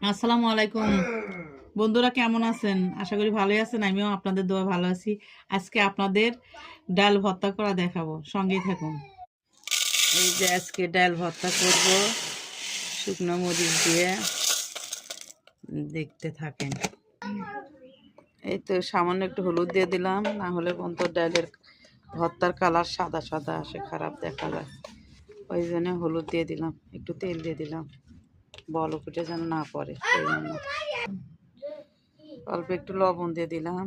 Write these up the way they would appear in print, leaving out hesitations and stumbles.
আসসালামু আলাইকুম বন্ধুরা, কেমন আছেন? আশা করি ভালোই আছেন। আমিও আপনাদের দোয়া ভালো আছি। আজকে আপনাদের ডাল ভর্তা করা দেখাবো, সঙ্গেই থাকুন। এই যে আজকে ডাল ভর্তা করব শুকনো মরিচ দিয়ে, দেখতে থাকেন। এই তো সামান্য একটু হলুদ দিয়ে দিলাম, না হলে বন্ধু ডালের ভর্তার কালার সাদা সাদা আসে, খারাপ দেখা যায়। ওই জন্য হলুদ দিয়ে দিলাম, একটু তেল দিয়ে দিলাম, বল ফুটে যেন না পড়ে সেই জন্য। অল্প একটু লবণ দিয়ে দিলাম,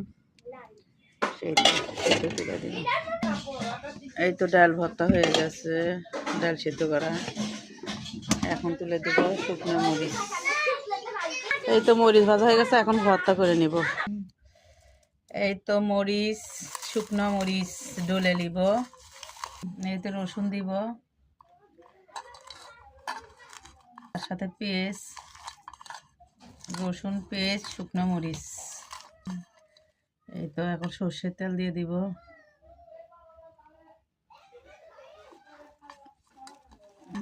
সেটা তুলে দিলাম। এই তো ডাল ভর্তা হয়ে গেছে, ডাল সিদ্ধ করা। এখন তুলে দেব শুকনো মরিচ। এই তো মরিচ ভাজা হয়ে গেছে, এখন ভর্তা করে নিব। এই তো মরিচ, শুকনো মরিচ ডলে নিব। এই তো রসুন দিব, তার সাথে পেস্ট, রসুন পেস্ট, শুকনো মরিচ। এই তো এখন সর্ষের তেল দিয়ে দিব।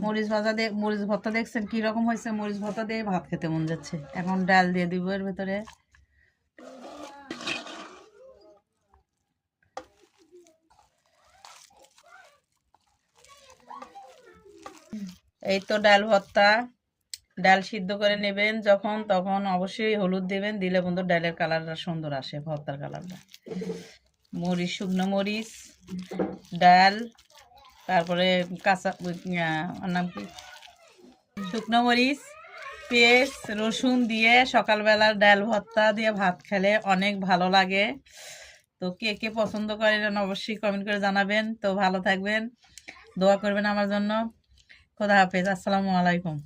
মরিচ ভাজা দিয়ে মরিচ ভর্তা দেখছেন কি রকম হয়েছে? মরিচ ভর্তা দিয়ে ভাত খেতে মন যাচ্ছে। এখন ডাল দিয়ে দিব এর ভেতরে। এই তো ডাল ভর্তা। ডাল সিদ্ধ করে নেবেন যখন, তখন অবশ্যই হলুদ দেবেন, দিলে বন্ধু ডালের কালারটা সুন্দর আসে, ভর্তার কালারটা। মরিচ, শুকনো মরিচ, ডাল, তারপরে কাঁচা ওর নাম কি, শুকনো মরিচ, পেঁয়াজ, রসুন দিয়ে সকালবেলার ডাল ভর্তা দিয়ে ভাত খেলে অনেক ভালো লাগে। তো কে কে পছন্দ করেন অবশ্যই কমেন্ট করে জানাবেন। তো ভালো থাকবেন, দোয়া করবেন আমার জন্য। খোদা হাফেজ, আসসালামু আলাইকুম।